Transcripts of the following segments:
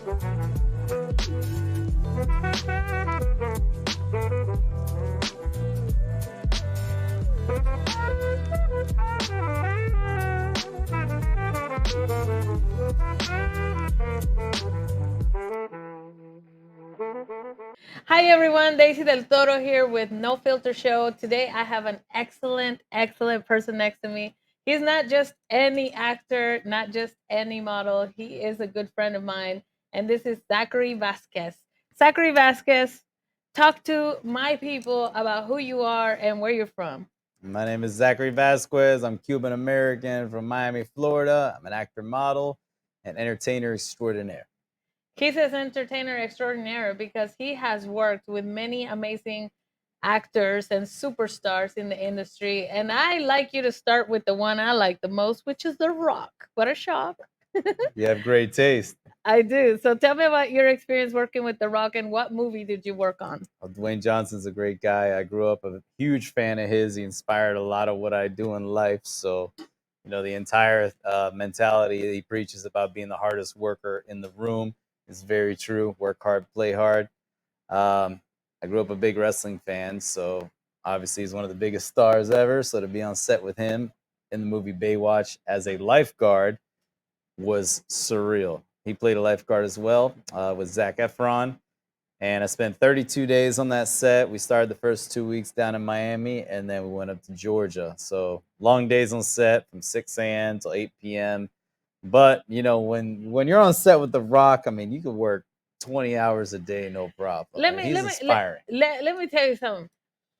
Hi everyone, Deisi Del Toro here with No Filter Show. Today I have an excellent person next to me. He's not just any actor, not just any model. He is a good friend of mine, and this is Zachary Vazquez. Zachary Vazquez, talk to my people about who you are and where you're from. My name is Zachary Vazquez. I'm Cuban American from Miami, Florida. I'm an actor, model, and entertainer extraordinaire. He says entertainer extraordinaire because he has worked with many amazing actors and superstars in the industry. And I like you to start with the one I like the most, which is The Rock. What a shock. You have great taste. I do. So tell me about your experience working with The Rock and what movie did you work on? Dwayne Johnson's a great guy. I grew up a huge fan of his. He inspired a lot of what I do in life. So, the entire mentality he preaches about being the hardest worker in the room is very true. Work hard, play hard. I grew up a big wrestling fan, so obviously he's one of the biggest stars ever. So to be on set with him in the movie Baywatch as a lifeguard was surreal. He played a lifeguard as well with Zac Efron. And I spent 32 days on that set. We started the first 2 weeks down in Miami, and then we went up to Georgia. So long days on set from 6 a.m. till 8 p.m. But, when you're on set with The Rock, I mean, you could work 20 hours a day, no problem. He's inspiring. Let me tell you something.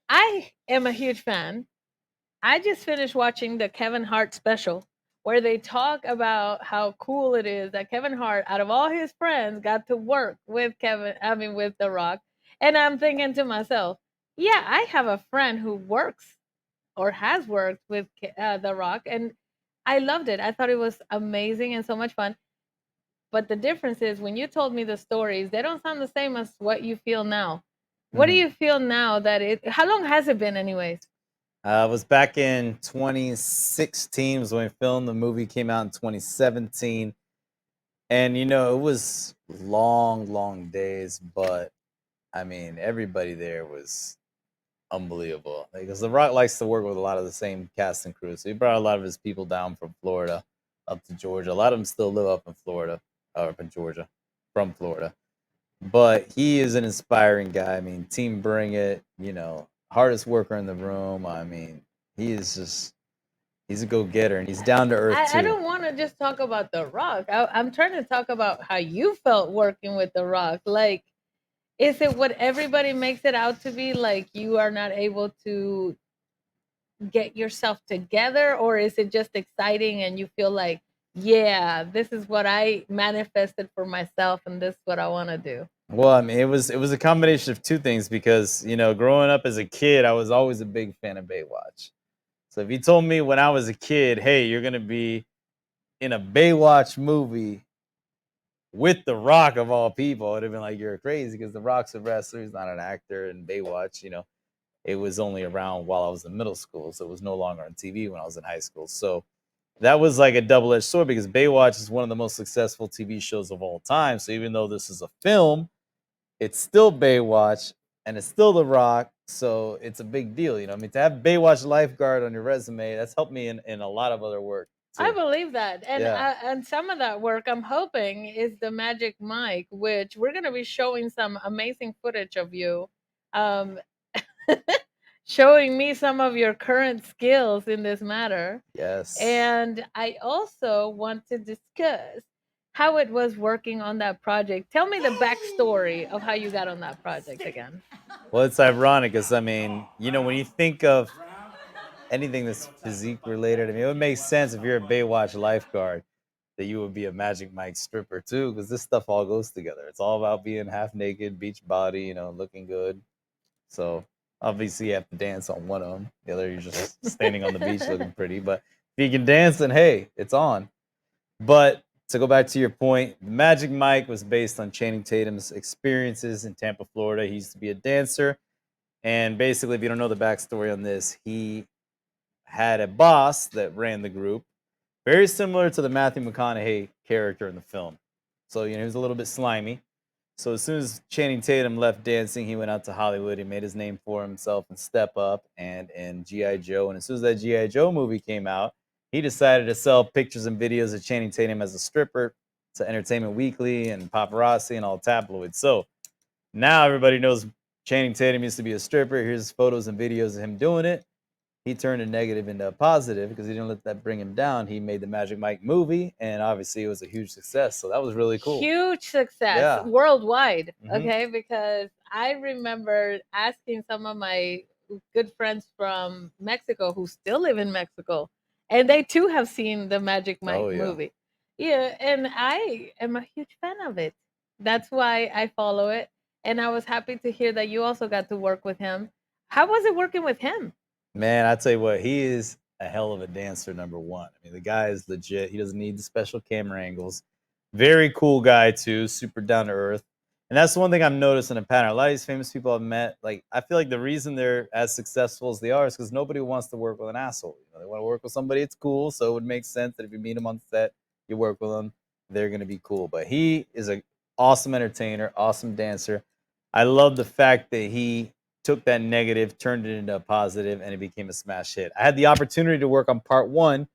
I am a huge fan. I just finished watching the Kevin Hart special where they talk about how cool it is that Kevin Hart, out of all his friends, got to work with with The Rock. And I'm thinking to myself, yeah, I have a friend who works or has worked with The Rock, and I loved it. I thought it was amazing and so much fun. But the difference is when you told me the stories, they don't sound the same as what you feel now. What do you feel now that how long has it been, anyways? It was back in 2016 was when we filmed. The movie came out in 2017. And, it was long days, but I mean, everybody there was unbelievable. Because The Rock likes to work with a lot of the same cast and crew. So he brought a lot of his people down from Florida up to Georgia. A lot of them still live up in Florida, or up in Georgia, from Florida. But he is an inspiring guy. I mean, team bring it, hardest worker in the room. I mean, he's a go-getter, and he's down to earth too. I don't want to just talk about The Rock. I'm trying to talk about how you felt working with The Rock. Like, is it what everybody makes it out to be? Like, you are not able to get yourself together, or is it just exciting and you feel like, yeah, this is what I manifested for myself and this is what I want to do? Well, I mean, it was a combination of two things because, growing up as a kid, I was always a big fan of Baywatch. So if you told me when I was a kid, hey, you're going to be in a Baywatch movie with The Rock of all people, I'd have been like, you're crazy, because The Rock's a wrestler. He's not an actor. And Baywatch, it was only around while I was in middle school. So it was no longer on TV when I was in high school. So that was like a double-edged sword because Baywatch is one of the most successful TV shows of all time. So even though this is a film, it's still Baywatch and it's still The Rock. So it's a big deal. I mean, to have Baywatch lifeguard on your resume, that's helped me in a lot of other work too. I believe that, and Yeah. and some of that work I'm hoping is the Magic Mike, which we're going to be showing some amazing footage of you, um, showing me some of your current skills in this matter. Yes. And I also want to discuss how it was working on that project. Tell me the backstory of how you got on that project again. Well, it's ironic because, I mean, when you think of anything that's physique related, I mean, it would make sense if you're a Baywatch lifeguard that you would be a Magic Mike stripper too, because this stuff all goes together. It's all about being half naked, beach body, looking good. So obviously you have to dance on one of them. The other, you're just standing on the beach looking pretty. But if you can dance, then hey, it's on. But to go back to your point, Magic Mike was based on Channing Tatum's experiences in Tampa, Florida. He used to be a dancer. And basically, if you don't know the backstory on this, he had a boss that ran the group, very similar to the Matthew McConaughey character in the film. So, he was a little bit slimy. So as soon as Channing Tatum left dancing, he went out to Hollywood. He made his name for himself in Step Up and in G.I. Joe. And as soon as that G.I. Joe movie came out, he decided to sell pictures and videos of Channing Tatum as a stripper to Entertainment Weekly and paparazzi and all tabloids. So now everybody knows Channing Tatum used to be a stripper. Here's photos and videos of him doing it. He turned a negative into a positive because he didn't let that bring him down. He made the Magic Mike movie, and obviously it was a huge success. So that was really cool. Huge success Yeah. worldwide. Mhm. Okay, because I remember asking some of my good friends from Mexico who still live in Mexico, and they too have seen the Magic Mike Oh, yeah. movie. Yeah, and I am a huge fan of it. That's why I follow it, and I was happy to hear that you also got to work with him. How was it working with him? Man, I tell you what, he is a hell of a dancer, number one. I mean, the guy is legit. He doesn't need the special camera angles. Very cool guy, too, super down to earth. And that's the one thing I'm noticing in a pattern. A lot of these famous people I've met, like, I feel like the reason they're as successful as they are is because nobody wants to work with an asshole. They want to work with somebody that's cool, so it would make sense that if you meet them on set, you work with them, they're going to be cool. But he is an awesome entertainer, awesome dancer. I love the fact that he took that negative, turned it into a positive, and it became a smash hit. I had the opportunity to work on part one,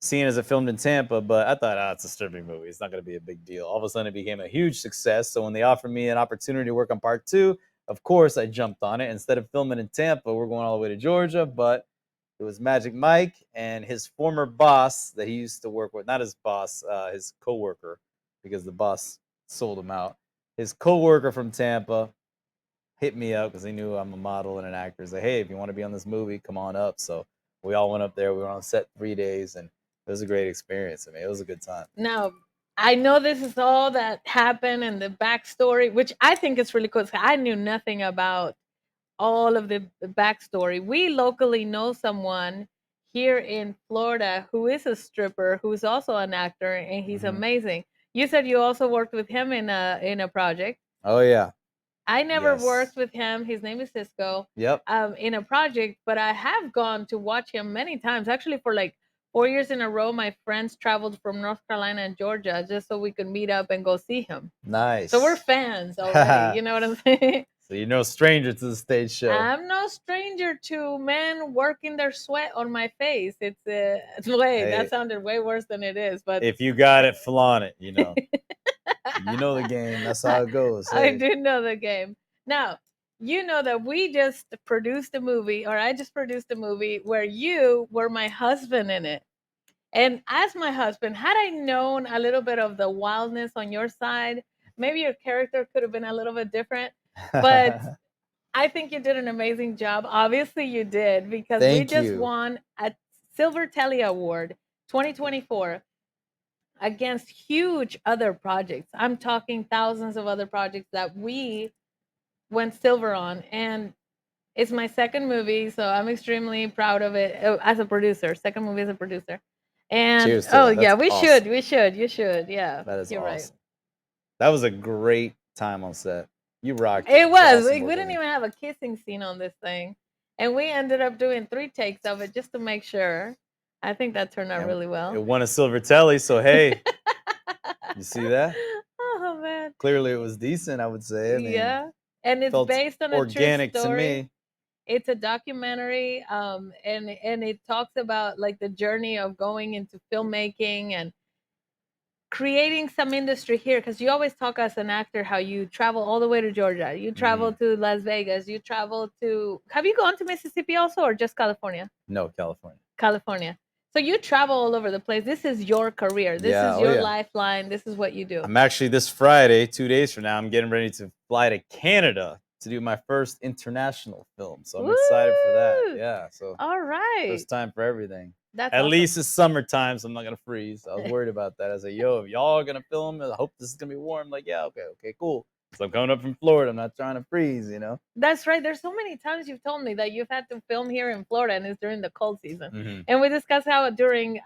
seeing as it filmed in Tampa, but I thought, it's a stripping movie. It's not going to be a big deal. All of a sudden, it became a huge success. So when they offered me an opportunity to work on part two, of course, I jumped on it. Instead of filming in Tampa, we're going all the way to Georgia, but it was Magic Mike and his former boss that he used to work with, not his boss, his coworker, because the boss sold him out. His coworker from Tampa hit me up because they knew I'm a model and an actor. He's like, hey, if you want to be on this movie, come on up. So we all went up there. We were on set 3 days, and it was a great experience. I mean, it was a good time. Now, I know this is all that happened and the backstory, which I think is really cool. I knew nothing about all of the backstory. We locally know someone here in Florida who is a stripper, who's also an actor, and he's amazing. You said you also worked with him in a project. Oh, yeah. I never Yes. worked with him. His name is Cisco. Yep. In a project, but I have gone to watch him many times. Actually, for like 4 years in a row, my friends traveled from North Carolina and Georgia just so we could meet up and go see him. Nice. So we're fans already. You know what I'm saying? So you're no stranger to the stage show. I'm no stranger to men working their sweat on my face. It's wait, that sounded way worse than it is. But if you got it, flaunt it. You know the game. That's how it goes. I Hey. do know the game. Now, you know that we just produced a movie, or I just produced a movie where you were my husband in it. And as my husband, had I known a little bit of the wildness on your side, maybe your character could have been a little bit different. But I think you did an amazing job. Obviously, you did, because we just won a Silver Telly Award 2024 against huge other projects. I'm talking thousands of other projects that we went silver on. And it's my second movie, so I'm extremely proud of it as a producer. Second movie as a producer. And cheers to that. yeah, That's should. We should. You should. Yeah. That is you're awesome. right. That was a great time on set. You rocked it. It was. Awesome We didn't even have a kissing scene on this thing. And we ended up doing 3 takes of it just to make sure. I think that turned out really well. It won a Silver Telly, so hey. You see that? Oh man. Clearly it was decent, I would say. I mean, yeah. And it's based on organic a true story. to me. It's a documentary, and it talks about like the journey of going into filmmaking and creating some industry here, because you always talk as an actor how you travel all the way to Georgia, you travel to Las Vegas, you travel to, have you gone to Mississippi also, or just California? No, California. So you travel all over the place. This is your career. This is your lifeline. This is what you do. I'm actually, this Friday, 2 days from now, I'm getting ready to fly to Canada to do my first international film. So I'm excited for that. Yeah. So all right. First time for everything. That's At awesome. least it's summertime, so I'm not gonna freeze. I was worried about that. I was like, yo, if y'all are gonna film, I hope this is gonna be warm. Like, yeah, okay, cool. So I'm coming up from Florida. I'm not trying to freeze, you know? That's right. There's so many times you've told me that you've had to film here in Florida, and it's during the cold season. And we discussed how during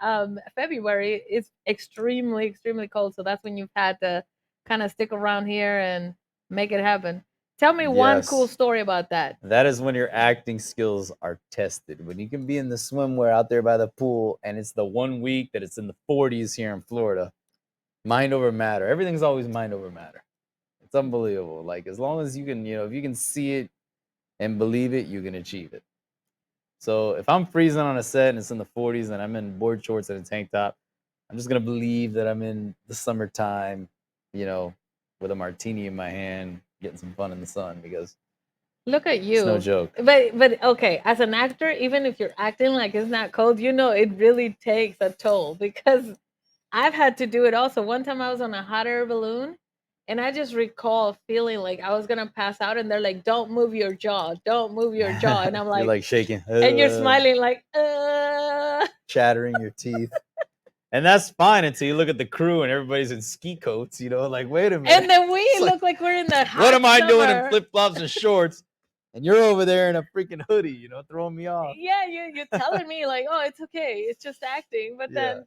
February it's extremely, extremely cold. So that's when you've had to kind of stick around here and make it happen. Tell me one cool story about that. That is when your acting skills are tested. When you can be in the swimwear out there by the pool, and it's the 1 week that it's in the 40s here in Florida. Mind over matter. Everything's always mind over matter. It's unbelievable. Like as long as you can, if you can see it and believe it, you can achieve it. So if I'm freezing on a set and it's in the 40s and I'm in board shorts and a tank top, I'm just gonna believe that I'm in the summertime, with a martini in my hand, getting some fun in the sun because Look at it's no you. joke. But okay, as an actor, even if you're acting like it's not cold, it really takes a toll because I've had to do it also. One time I was on a hot air balloon and I just recall feeling like I was gonna pass out and they're like, don't move your jaw, don't move your jaw. And I'm You're like, like shaking, and you're smiling like, chattering your teeth. And that's fine until you look at the crew and everybody's in ski coats, like, wait a minute. And then we It's like, look like we're in the hot what am I doing in summer. flip flops and shorts? And you're over there in a freaking hoodie, throwing me off. Yeah, you're telling me like, oh, it's okay, it's just acting. But then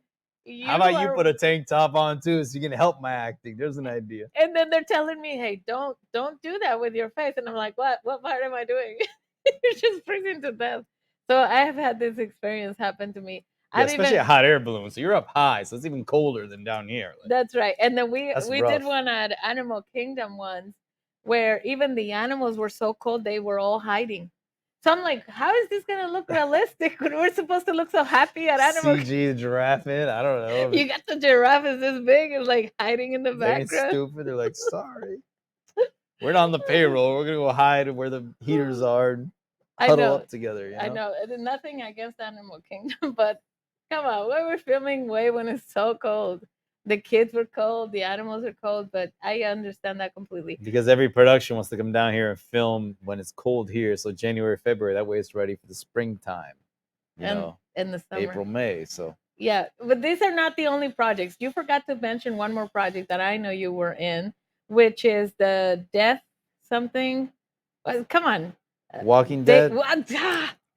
how about you put a tank top on too, so you can help my acting? There's an idea. And then they're telling me, hey, don't do that with your face. And I'm like, what part am I doing? You're just freezing to death. So I have had this experience happen to me. Yeah, especially a hot air balloon. So you're up high, so it's even colder than down here. Like, that's right. And then we did rough. one at Animal Kingdom once where even the animals were so cold they were all hiding. So I'm like, how is this gonna look realistic when we're supposed to look so happy at Animal CG giraffe in? I don't know. You got the giraffe is this big and like hiding in the They ain't background. stupid. They're like, sorry. We're not on the payroll. We're gonna go hide where the heaters are and huddle up together. I know. Nothing against Animal Kingdom, but come on, we were filming way when it's so cold. The kids were cold, the animals are cold, but I understand that completely. Because every production wants to come down here and film when it's cold here. So January, February, that way it's ready for the springtime. In the summer. April, May. So yeah, but these are not the only projects. You forgot to mention one more project that I know you were in, which is the Death something. Come on. Walking Dead.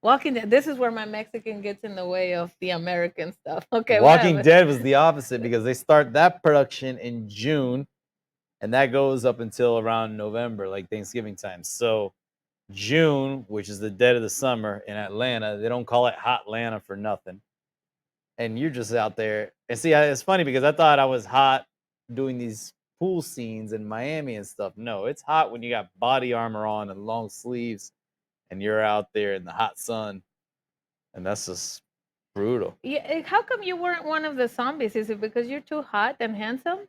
Walking Dead. This is where my Mexican gets in the way of the American stuff. Okay. Walking Dead was the opposite because they start that production in June and that goes up until around November, like Thanksgiving time. So June, which is the dead of the summer in Atlanta, they don't call it Hot Atlanta for nothing. And you're just out there. And see, it's funny because I thought I was hot doing these pool scenes in Miami and stuff. No, it's hot when you got body armor on and long sleeves and you're out there in the hot sun. And that's just brutal. Yeah, how come you weren't one of the zombies? Is it because you're too hot and handsome?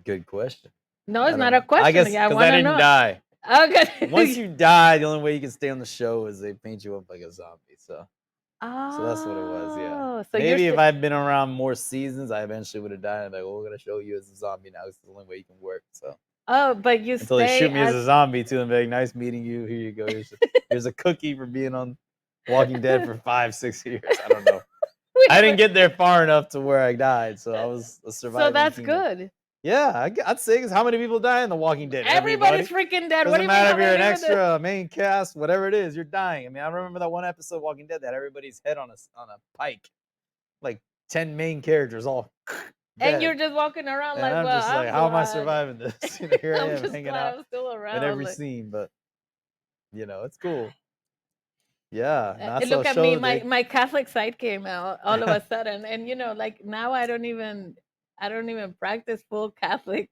Good question. No, it's not a question. I guess because I didn't die. Okay. Once you die, the only way you can stay on the show is they paint you up like a zombie. So that's what it was. Yeah. So maybe if I'd been around more seasons, I eventually would have died. I'm like, well, we're gonna show you as a zombie now. It's the only way you can work. So. Oh, but you until they shoot me as a zombie too and be like, nice meeting you. Here you go. Here's a cookie for being on Walking Dead for 5-6 years. I don't know. I didn't get there far enough to where I died, so I was a survivor. So that's good. Yeah, I'd say because how many people die in The Walking Dead? Everybody's freaking dead. Doesn't what do you matter mean, if you're an extra, main cast, whatever it is, you're dying. I mean, I remember that one episode of Walking Dead that had everybody's head on a pike, like 10 main characters all. Dead. And you're just walking around and like, I'm well, just like, how am I surviving this? Here I am hanging out I'm still around, in every scene, but it's cool. Yeah. Look at me, my Catholic side came out all of a sudden, and like now I don't even practice full Catholic,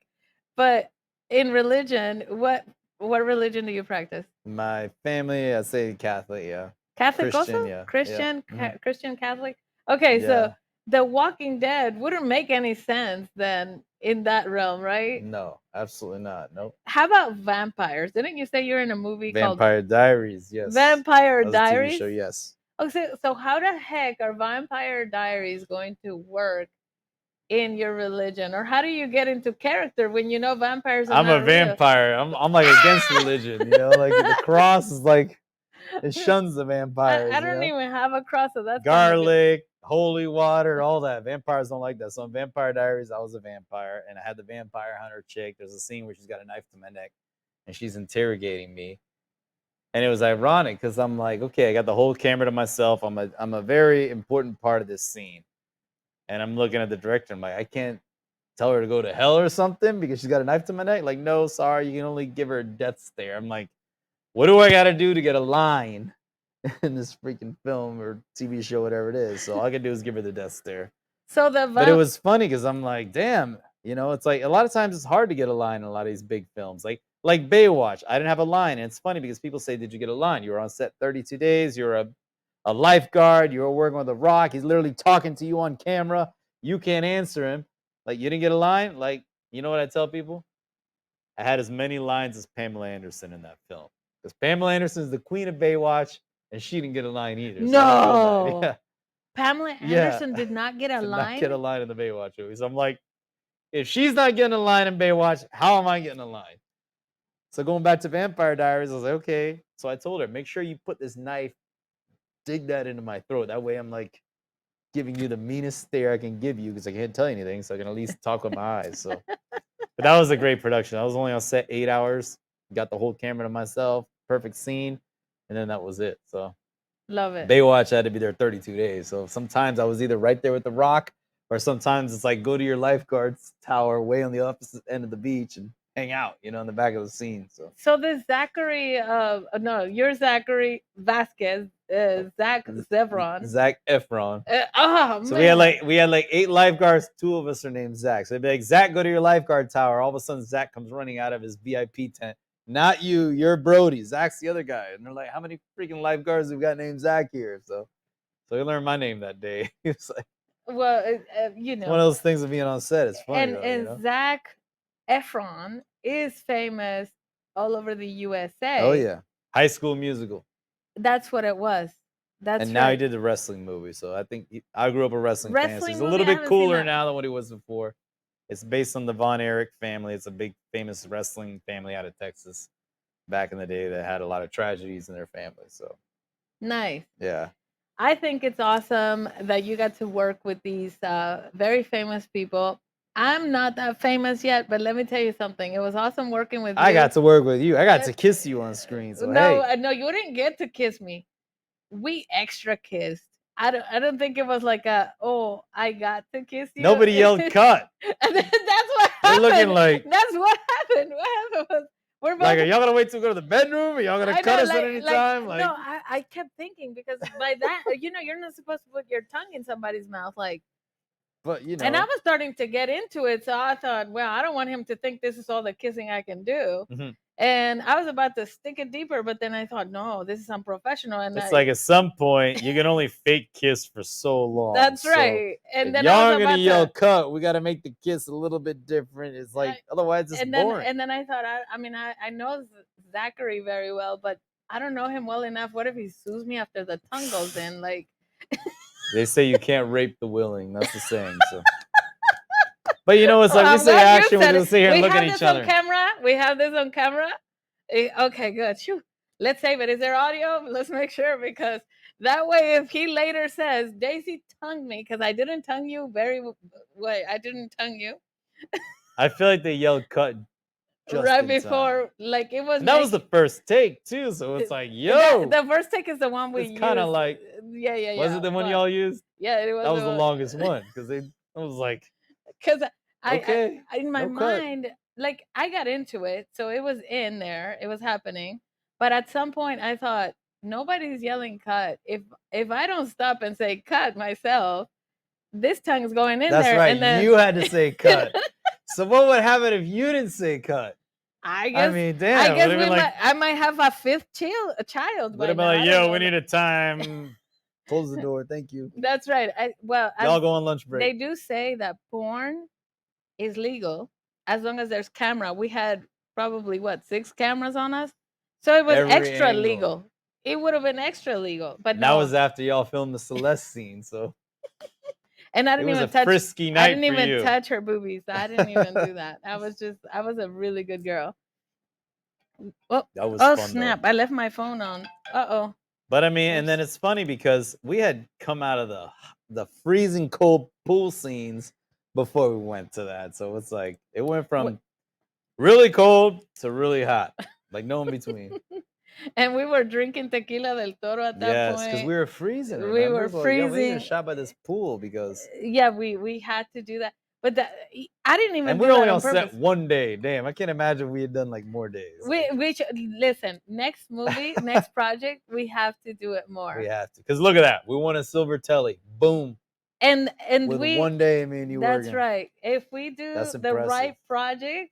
but in religion, what religion do you practice? My family, I say Catholic, yeah. Catholic Christian, also? Yeah. Christian, yeah. Christian Catholic. Okay, so The Walking Dead wouldn't make any sense then in that realm, right? No, absolutely not. Nope. How about vampires? Didn't you say you're in a movie called Vampire Diaries? Yes. Vampire Diaries? TV show, yes. Okay, so how the heck are Vampire Diaries going to work in your religion, or how do you get into character when you know vampires are I'm a vampire. I'm like against religion, like the cross is like it shuns the vampires. I don't even have a cross, so that's garlic, holy water, all that. Vampires don't like that. So in Vampire Diaries, I was a vampire, and I had the vampire hunter chick. There's a scene where she's got a knife to my neck, and she's interrogating me. And it was ironic because I'm like, okay, I got the whole camera to myself. I'm a very important part of this scene. And I'm looking at the director. I'm like, I can't tell her to go to hell or something because she's got a knife to my neck. Like, no, sorry, you can only give her a death stare. I'm like, what do I got to do to get a line in this freaking film or TV show, whatever it is? So all I can do is give her the death stare. So but it was funny because I'm like, damn, You know, it's like a lot of times it's hard to get a line in a lot of these big films. Like Baywatch, I didn't have a line. And it's funny because people say, did you get a line? You were on set 32 days. You're a lifeguard. You were working with The Rock. He's literally talking to you on camera. You can't answer him. Like, you didn't get a line? Like, you know what I tell people? I had as many lines as Pamela Anderson in that film. Because Pamela Anderson is the queen of Baywatch, and she didn't get a line either. So I don't feel bad. No. Pamela Anderson did not get a Did line. not get a line in the Baywatch movie. So I'm like, if she's not getting a line in Baywatch, how am I getting a line? So going back to Vampire Diaries, I was like, okay. So I told her, make sure you put this knife, dig that into my throat. That way I'm like giving you the meanest stare I can give you because I can't tell you anything. So I can at least talk with my eyes. So, but that was a great production. I was only on set 8 hours. Got the whole camera to myself. Perfect scene. And then that was it. So Love it. Baywatch, I had to be there 32 days. So sometimes I was either right there with The Rock, or sometimes it's like go to your lifeguard's tower way on the opposite end of the beach and hang out, you know, in the back of the scene. So this Zachary, no, you're Zachary Vazquez, Zach Zevron. Zac Efron. Oh So man. we had like 8 lifeguards. 2 of us are named Zach. So it'd be like, Zach, go to your lifeguard tower. All of a sudden, Zach comes running out of his VIP tent. Not you, you're Brody. Zach's the other guy. And they're like, how many freaking lifeguards have we got named Zach here? So he learned my name that day. It's like, Well, you know, one of those things of being on set. It's funny, and though, and you know? Zach Efron is famous all over the USA. Oh yeah, High School Musical. That's what it was. That's And now he right. did the wrestling movie. So I think I grew up a wrestling fan. So Wrestling he's a movie? little I bit haven't seen cooler that. now than what he was before. It's based on the Von Erich family. It's a big famous wrestling family out of Texas back in the day that had a lot of tragedies in their family. So Nice. yeah, I think it's awesome that you got to work with these very famous people. I'm not that famous yet, but let me tell you something. It was awesome working with you. I got to work with you. I got to kiss you on screen. So no, hey, no, you didn't get to kiss me. We extra kissed. I don't think it was like I got to kiss you. nobody yelled cut. And that's what They're happened. looking like, That's what happened. What happened was we're both like, are y'all gonna wait till we go to the bedroom? Are y'all gonna I cut know, us at any time? Like, no, I kept thinking because by that, you're not supposed to put your tongue in somebody's mouth, like. but you know, And I was starting to get into it, so I thought, well, I don't want him to think this is all the kissing I can do. mhm. And I was about to stick it deeper, but then I thought, no, this is unprofessional. And It's like at some point you can only fake kiss for so long. that's So right. And if then y'all I was are gonna about yell to, cut, we gotta make the kiss a little bit different. It's like otherwise it's boring. and then I thought, I know Zachary very well, but I don't know him well enough. What if he sues me after the tongue goes in? Like, They say you can't rape the willing. That's the saying. So, but you know, it's like well, we I'm say glad you action, we're said gonna it. sit here and We look have at this each other. on camera. We have this on camera. Okay, good. Phew. Let's save it. Is there audio? Let's make sure because that way, if he later says Deisi tongued me because I didn't tongue you I didn't tongue you I feel like they yelled cut just right in time. before, like it was. And that was the first take too, so it's like, yo, the first take is the one we it's used. kind of like, yeah. was it the one but- y'all used? Yeah, it was. That was the longest one because I was like, Because okay, I in my no cut. mind, like I got into it, so it was in there, it was happening. But at some point, I thought nobody's yelling cut. If I don't stop and say cut myself, this tongue is going in That's there. right. And then You had to say cut. So what would happen if you didn't say cut? I guess. mean, damn. I guess like, I might have a fifth child. would By have been now. like, I don't yo, know. we need a time. Close the door. Thank you. That's right. Y'all go on lunch break. They do say that porn is legal as long as there's camera. We had probably 6 cameras on us, so it was Every extra angle. legal. It would have been extra legal, but And no. that was after y'all filmed the Celeste scene, so And I it didn't was even a touch. frisky I night didn't for even you. touch her boobies. I didn't even do that. I was a really good girl. Oh, That was fun, snap! though. I left my phone on. Uh-oh. But I mean, and then it's funny because we had come out of the freezing cold pool scenes before we went to that. So it's like it went from really cold to really hot, like no in between. And we were drinking Tequila Del Toro at that Yes, point. because we were freezing. We Remember? were So, yeah, we need freezing. to shop by this pool because Yeah, we had to do that. But I didn't even. and do we're only that on purpose. set one day. Damn, I can't imagine we had done like more days. We should listen. Next movie, next project, we have to do it more. We have to, because look at that. We won a silver telly. Boom. And With we one day, me and you that's working. right. If we do That's the impressive. right project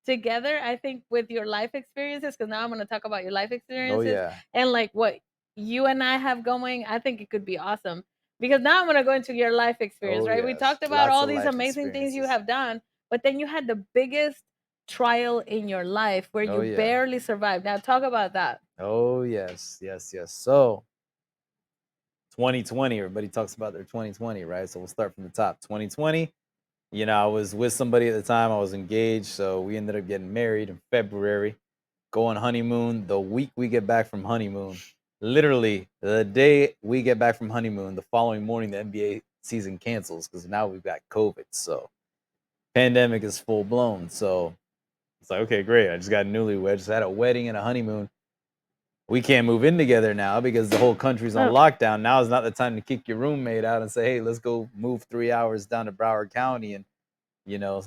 together, I think with your life experiences, because now I'm going to talk about your life Oh experiences yeah. and like what you and I have going, I think it could be awesome. Because now I'm going to go into your life experience, Oh right? We yes. talked about Lots all of these life amazing things you experiences. have done, but then you had the biggest trial in your life where Oh you yeah. barely survived. Now talk about that. Oh yes. Yes, yes. So 2020, everybody talks about their 2020, right? So we'll start from the top. 2020, I was with somebody at the time. I was engaged, so we ended up getting married in February, go on honeymoon the week we get back from honeymoon. Literally, the day we get back from honeymoon, the following morning, the NBA season cancels because now we've got COVID. So, pandemic is full blown. So, it's like, okay, great. I just got newlywed, just had a wedding and a honeymoon. We can't move in together now because the whole country's on Oh, lockdown. Now is not the time to kick your roommate out and say, hey, let's go move 3 hours down to Broward County and, you know,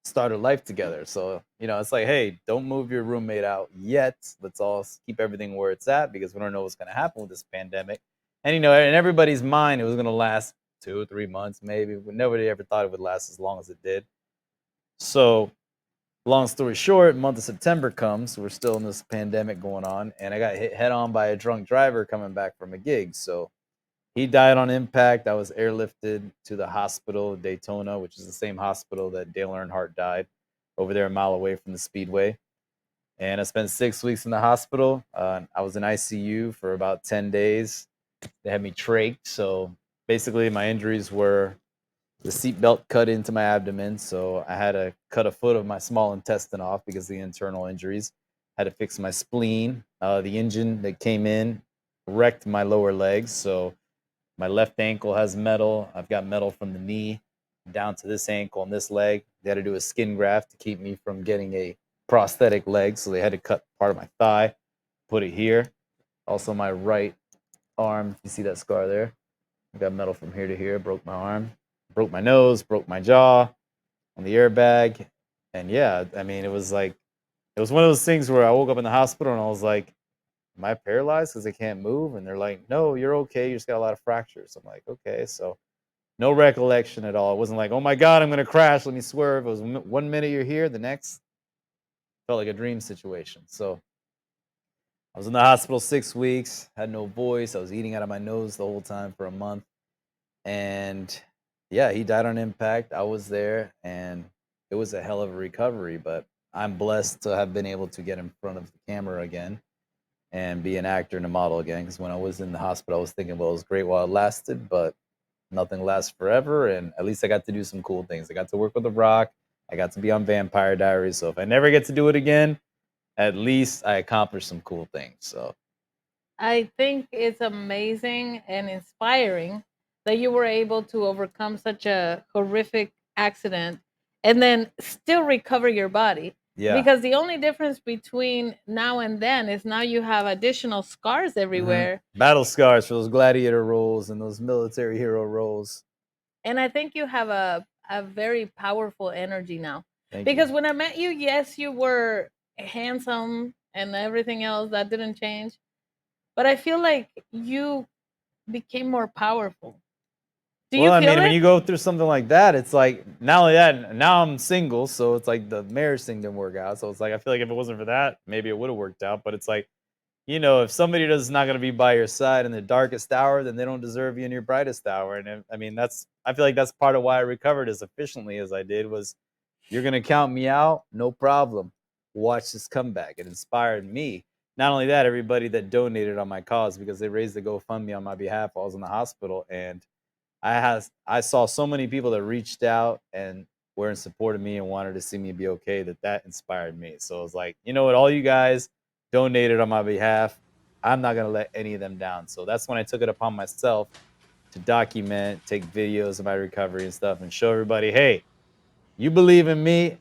start a life together. So, it's like, hey, don't move your roommate out yet. Let's all keep everything where it's at because we don't know what's going to happen with this pandemic. And, in everybody's mind, it was going to last 2 or 3 months, maybe. Nobody ever thought it would last as long as it did. So, long story short, month of September comes. We're still in this pandemic going on, and I got hit head on by a drunk driver coming back from a gig. So he died on impact. I was airlifted to the hospital, Daytona, which is the same hospital that Dale Earnhardt died, over there a mile away from the Speedway. And I spent 6 weeks in the hospital. I was in ICU for about 10 days. They had me trached. So basically, my injuries were the seatbelt cut into my abdomen, so I had to cut a foot of my small intestine off because of the internal injuries. Had to fix my spleen. The engine that came in wrecked my lower legs, so my left ankle has metal. I've got metal from the knee down to this ankle and this leg. They had to do a skin graft to keep me from getting a prosthetic leg, so they had to cut part of my thigh, put it here. Also, my right arm, you see that scar there? I got metal from here to here, broke my arm, broke my nose, broke my jaw on the airbag. And yeah, I mean, it was one of those things where I woke up in the hospital and I was like, am I paralyzed because I can't move? And they're like, no, you're okay. You just got a lot of fractures. I'm like, okay. So no recollection at all. It wasn't like, oh my God, I'm going to crash. Let me swerve. It was 1 minute you're here, the next felt like a dream situation. So I was in the hospital 6 weeks, had no voice. I was eating out of my nose the whole time for a month. And yeah, he died on impact. I was there, and it was a hell of a recovery. But I'm blessed to have been able to get in front of the camera again and be an actor and a model again. Because when I was in the hospital, I was thinking, well, it was great while it lasted, but nothing lasts forever. And at least I got to do some cool things. I got to work with The Rock. I got to be on Vampire Diaries. So if I never get to do it again, at least I accomplished some cool things. So I think it's amazing and inspiring that you were able to overcome such a horrific accident and then still recover your body. yeah. Because the only difference between now and then is now you have additional scars everywhere. Battle scars for those gladiator roles and those military hero roles. And I think you have a very powerful energy now. Thank you. Because when I met you, yes, you were handsome and everything else that didn't change. But I feel like you became more powerful. Do you Well, I feel mean, when it? you go through something like that, it's like not only that, now I'm single, so it's like the marriage thing didn't work out. So it's like I feel like if it wasn't for that, maybe it would have worked out. But it's like, if somebody does not going to be by your side in the darkest hour, then they don't deserve you in your brightest hour. And I mean, I feel like that's part of why I recovered as efficiently as I did was you're going to count me out, no problem. Watch this comeback. It inspired me. Not only that, everybody that donated on my cause because they raised the GoFundMe on my behalf while I was in the hospital, and I saw so many people that reached out and were in support of me and wanted to see me be okay that inspired me. So it was like, you know what, all you guys donated on my behalf. I'm not gonna let any of them down. So that's when I took it upon myself to document, take videos of my recovery and stuff, and show everybody, hey, you believe in me,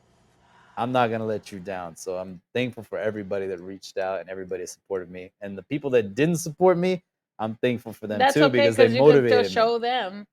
I'm not gonna let you down. So I'm thankful for everybody that reached out and everybody that supported me. And the people that didn't support me, I'm thankful for them That's too okay because they because you can still motivated me. show them.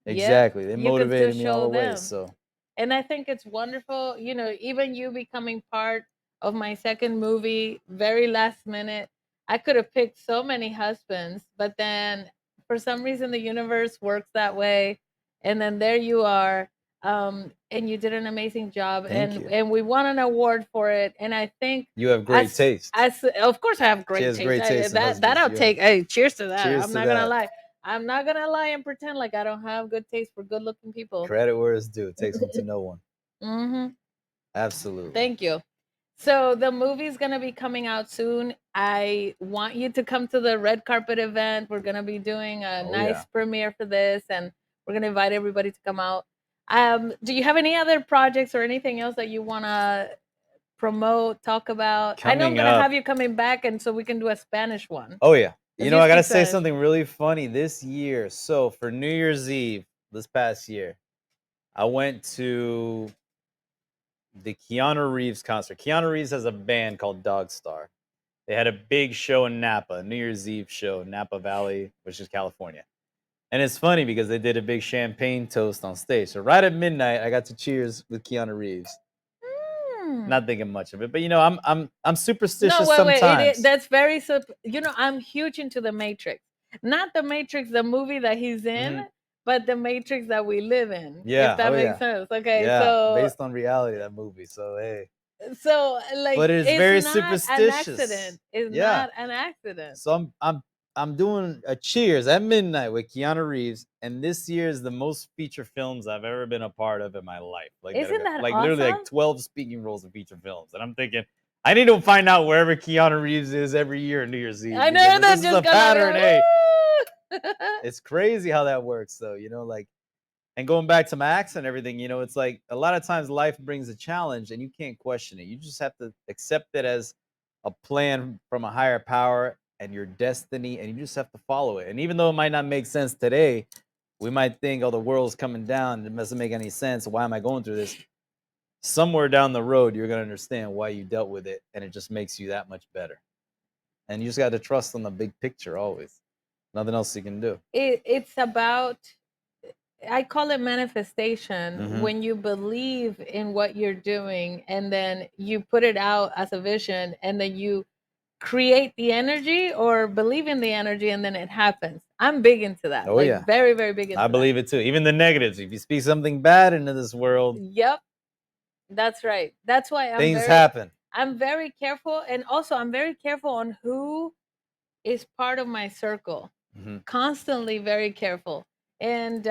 Yep, Exactly. They you can still motivated me all show the way. them. So And I think it's wonderful, even you becoming part of my second movie, very last minute. I could have picked so many husbands, but then for some reason the universe works that way. and then there you are, and you did an amazing job, Thank you. and we won an award for it. And I think You have great taste. Of course I have She great has taste. great taste in That husbands. I'll You take. have- Hey, cheers to that. Cheers I'm to not gonna that. lie. I'm not gonna lie and pretend like I don't have good taste for good looking people. Credit where it's due. It takes one to know one. Mm-hmm. Absolutely. Thank you. So the movie's gonna be coming out soon. I want you to come to the red carpet event. We're gonna be doing a Oh, nice yeah. premiere for this, and we're gonna invite everybody to come out. Do you have any other projects or anything else that you wanna promote, talk about? I know I'm Coming gonna up. have you coming back, and so we can do a Spanish one. Oh yeah. 'Cause You know, you I gotta speak say Spanish. something really funny this year. So for New Year's Eve this past year, I went to the Keanu Reeves concert. Keanu Reeves has a band called Dog Star. They had a big show in Napa, New Year's Eve show, Napa Valley, which is California. And it's funny because they did a big champagne toast on stage. So right at midnight, I got to cheers with Keanu Reeves. Not thinking much of it, but you know, I'm superstitious No, wait. sometimes. That's very. You know, I'm huge into the Matrix. Not the Matrix, the movie that he's in, but the Matrix that we live in. Yeah, If that oh, makes yeah. sense. Okay, Yeah, so based on reality, that movie. So hey, like, but it is it's very not an superstitious. accident. It's Yeah. not an accident. So I'm doing a cheers at midnight with Keanu Reeves, and this year is the most feature films I've ever been a part of in my life. Like Isn't that like literally like awesome? 12 speaking roles in feature films, and I'm thinking I need to find out wherever Keanu Reeves is every year on New Year's Eve. I know because that this is just a gonna pattern. go, Hey, "Woo!" it's crazy how that works, though. You know, like. And going back to my accent and everything, you know, it's like a lot of times life brings a challenge and you can't question it. You just have to accept it as a plan from a higher power and your destiny, and you just have to follow it. And even though it might not make sense today, we might think, oh, the world's coming down. It doesn't make any sense. Why am I going through this? Somewhere down the road, you're going to understand why you dealt with it, and it just makes you that much better. And you just got to trust on the big picture always. Nothing else you can do. It's about, I call it manifestation. Mhm. When you believe in what you're doing and then you put it out as a vision, and then you create the energy or believe in the energy, and then it happens. I'm big into that. Oh, like, yeah. very, very big into I that. believe it too. Even the negatives. If you speak something bad into this world, Yep. That's right. That's why things happen. I'm very careful, and also I'm very careful on who is part of my circle. Mhm. Constantly very careful. And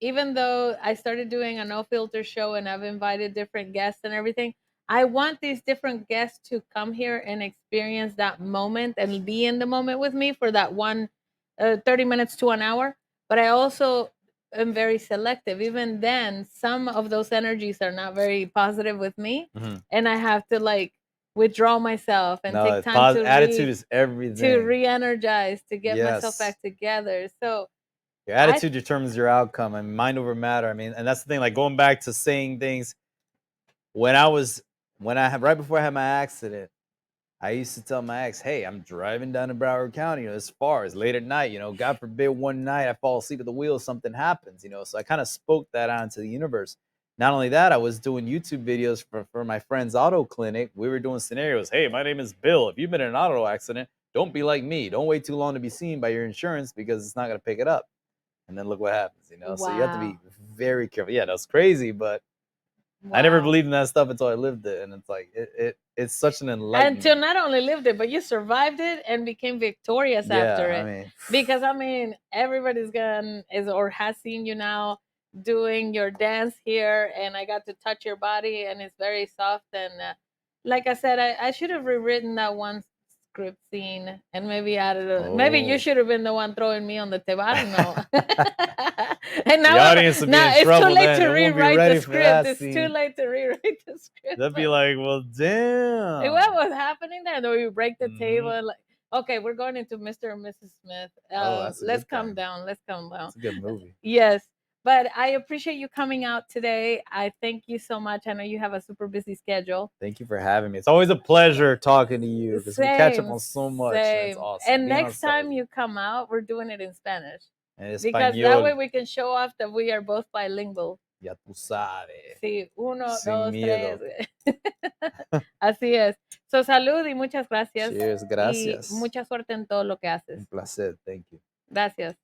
even though I started doing a no filter show and I've invited different guests and everything, I want these different guests to come here and experience that moment and be in the moment with me for that 30 minutes to an hour. But I also am very selective. Even then, some of those energies are not very positive with me. Mhm. And I have to, like, withdraw myself and No, take it's time to attitude is everything. to re-energize, to get myself Yes. back together. So Your attitude determines your outcome, and mind over matter. I mean, and that's the thing. Like going back to saying things when I had right before I had my accident, I used to tell my ex, "Hey, I'm driving down to Broward County. You know, it's far. It's late at night. You know, God forbid one night I fall asleep at the wheel, something happens. You know." So I kind of spoke that out into the universe. Not only that, I was doing YouTube videos for my friend's auto clinic. We were doing scenarios. Hey, my name is Bill. If you've been in an auto accident, don't be like me. Don't wait too long to be seen by your insurance because it's not going to pick it up. And then look what happens. You know, so you have to be very careful. Yeah, that's crazy, but I never believed in that stuff until I lived it, and it's like it's such an enlightenment. Until not only lived it, but you survived it and became victorious after it. I mean, because I mean, everybody's has seen you now doing your dance here, and I got to touch your body, and it's very soft. And like I said, I should have rewritten that one script scene and maybe added maybe you should have been the one throwing me on the table. I don't know. And now the audience will be in it's trouble too late then. to They won't be rewrite ready the for script. that It's scene. too late to rewrite the script. They'll be like, "Well, damn." What was happening there? Though you break the Mhm. table, like, okay, we're going into Mr. and Mrs. Smith. That's a Let's good calm time. down. Let's calm down. It's a good movie. Yes, but I appreciate you coming out today. I thank you so much. I know you have a super busy schedule. Thank you for having me. It's always a pleasure talking to you because we catch up Same, on so much. And it's same. awesome. And Being on next set time with you come out, we're doing it in Spanish. En Because that way español. we can show off that we are both bilingual. Ya tú sabes. Sí, 1, Sin 2, miedo. 3. Así es. So, salud y muchas gracias. Cheers, gracias. Y mucha suerte en todo lo que haces. Un placer. Thank you. Gracias.